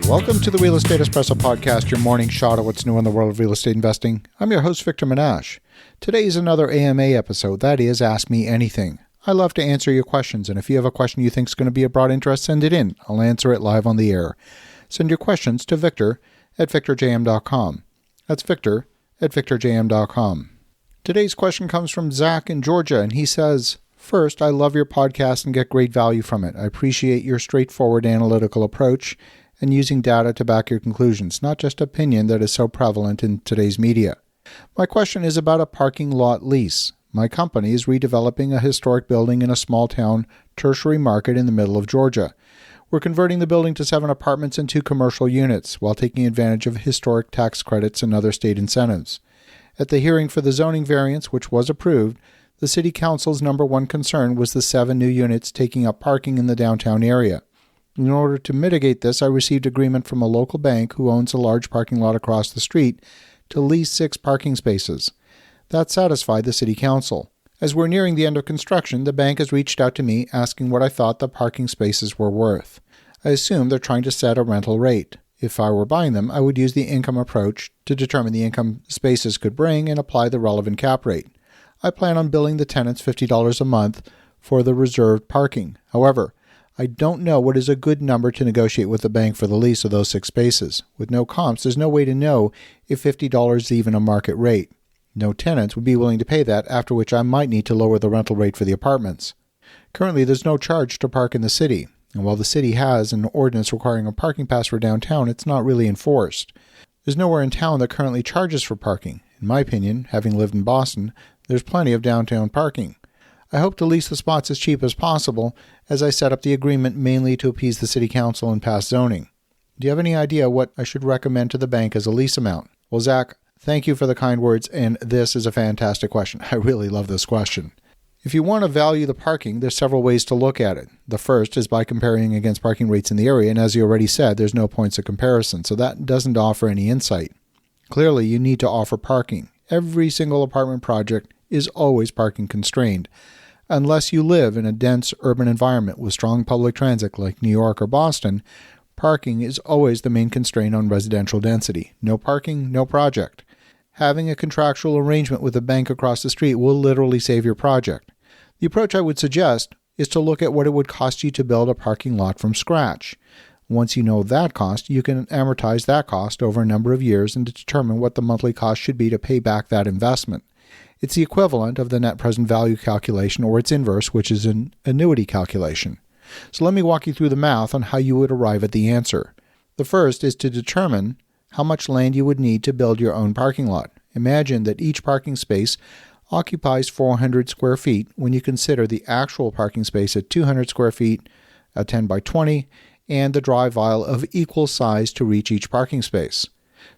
Welcome to the Real Estate Espresso Podcast, your morning shot at what's new in the world of real estate investing. I'm your host, Victor Menashe. Today is another AMA episode, that is, Ask Me Anything. I love to answer your questions, and if you have a question you think is going to be of broad interest, send it in. I'll answer it live on the air. Send your questions to victor@victorjm.com. That's victor@victorjm.com. Today's question comes from Zach in Georgia, and he says, First, I love your podcast and get great value from it. I appreciate your straightforward analytical approach and using data to back your conclusions, not just opinion that is so prevalent in today's media. My question is about a parking lot lease. My company is redeveloping a historic building in a small town tertiary market in the middle of Georgia. We're converting the building to 7 apartments and 2 commercial units while taking advantage of historic tax credits and other state incentives. At the hearing for the zoning variance, which was approved, the City Council's number one concern was the 7 new units taking up parking in the downtown area. In order to mitigate this, I received agreement from a local bank who owns a large parking lot across the street to lease 6 parking spaces. That satisfied the City Council. As we're nearing the end of construction, the bank has reached out to me asking what I thought the parking spaces were worth. I assume they're trying to set a rental rate. If I were buying them, I would use the income approach to determine the income spaces could bring and apply the relevant cap rate. I plan on billing the tenants $50 a month for the reserved parking. However, I don't know what is a good number to negotiate with the bank for the lease of those 6 spaces. With no comps, there's no way to know if $50 is even a market rate. No tenants would be willing to pay that, after which I might need to lower the rental rate for the apartments. Currently, there's no charge to park in the city, and while the city has an ordinance requiring a parking pass for downtown, it's not really enforced. There's nowhere in town that currently charges for parking. In my opinion, having lived in Boston, there's plenty of downtown parking. I hope to lease the spots as cheap as possible, as I set up the agreement mainly to appease the City Council and pass zoning. Do you have any idea what I should recommend to the bank as a lease amount? Well, Zach, thank you for the kind words, and this is a fantastic question. I really love this question. If you want to value the parking, there's several ways to look at it. The first is by comparing against parking rates in the area, and as you already said, there's no points of comparison, so that doesn't offer any insight. Clearly, you need to offer parking. Every single apartment project is always parking constrained. Unless you live in a dense urban environment with strong public transit like New York or Boston, parking is always the main constraint on residential density. No parking, no project. Having a contractual arrangement with a bank across the street will literally save your project. The approach I would suggest is to look at what it would cost you to build a parking lot from scratch. Once you know that cost, you can amortize that cost over a number of years and determine what the monthly cost should be to pay back that investment. It's the equivalent of the net present value calculation, or its inverse, which is an annuity calculation. So let me walk you through the math on how you would arrive at the answer. The first is to determine how much land you would need to build your own parking lot. Imagine that each parking space occupies 400 square feet when you consider the actual parking space at 200 square feet, a 10 by 20, and the drive aisle of equal size to reach each parking space.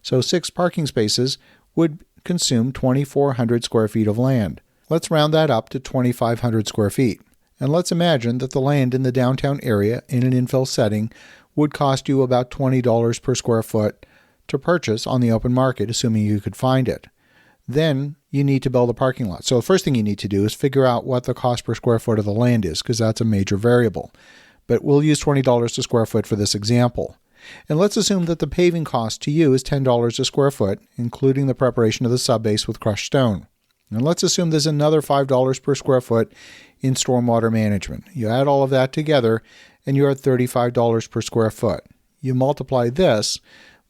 So 6 parking spaces would consume 2,400 square feet of land. Let's round that up to 2,500 square feet. And let's imagine that the land in the downtown area in an infill setting would cost you about $20 per square foot to purchase on the open market, assuming you could find it. Then you need to build a parking lot. So the first thing you need to do is figure out what the cost per square foot of the land is, because that's a major variable. But we'll use $20 a square foot for this example. And let's assume that the paving cost to you is $10 a square foot, including the preparation of the subbase with crushed stone. And let's assume there's another $5 per square foot in stormwater management. You add all of that together, and you're at $35 per square foot. You multiply this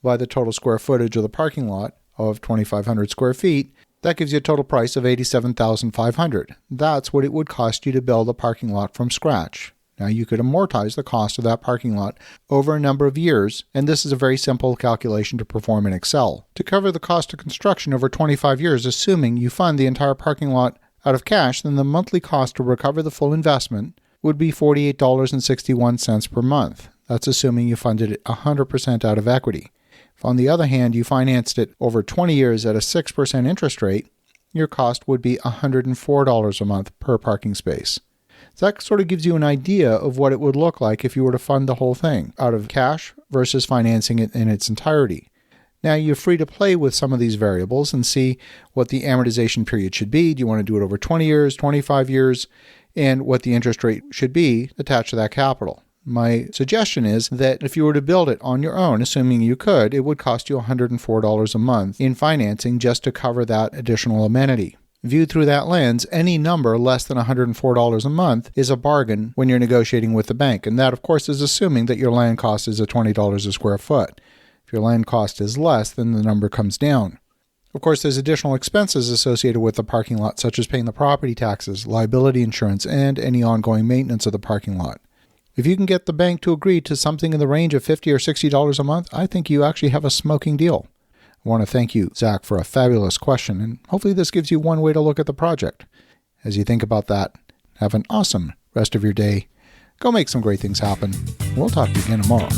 by the total square footage of the parking lot of 2,500 square feet. That gives you a total price of $87,500. That's what it would cost you to build a parking lot from scratch. Now, you could amortize the cost of that parking lot over a number of years, and this is a very simple calculation to perform in Excel. To cover the cost of construction over 25 years, assuming you fund the entire parking lot out of cash, then the monthly cost to recover the full investment would be $48.61 per month. That's assuming you funded it 100% out of equity. If, on the other hand, you financed it over 20 years at a 6% interest rate, your cost would be $104 a month per parking space. So that sort of gives you an idea of what it would look like if you were to fund the whole thing out of cash versus financing it in its entirety. Now, you're free to play with some of these variables and see what the amortization period should be. Do you want to do it over 20 years, 25 years, and what the interest rate should be attached to that capital? My suggestion is that if you were to build it on your own, assuming you could, it would cost you $104 a month in financing just to cover that additional amenity. Viewed through that lens, any number less than $104 a month is a bargain when you're negotiating with the bank. And that, of course, is assuming that your land cost is at $20 a square foot. If your land cost is less, then the number comes down. Of course, there's additional expenses associated with the parking lot, such as paying the property taxes, liability insurance, and any ongoing maintenance of the parking lot. If you can get the bank to agree to something in the range of $50 or $60 a month, I think you actually have a smoking deal. I want to thank you, Zach, for a fabulous question, and hopefully this gives you one way to look at the project. As you think about that, have an awesome rest of your day. Go make some great things happen. We'll talk to you again tomorrow.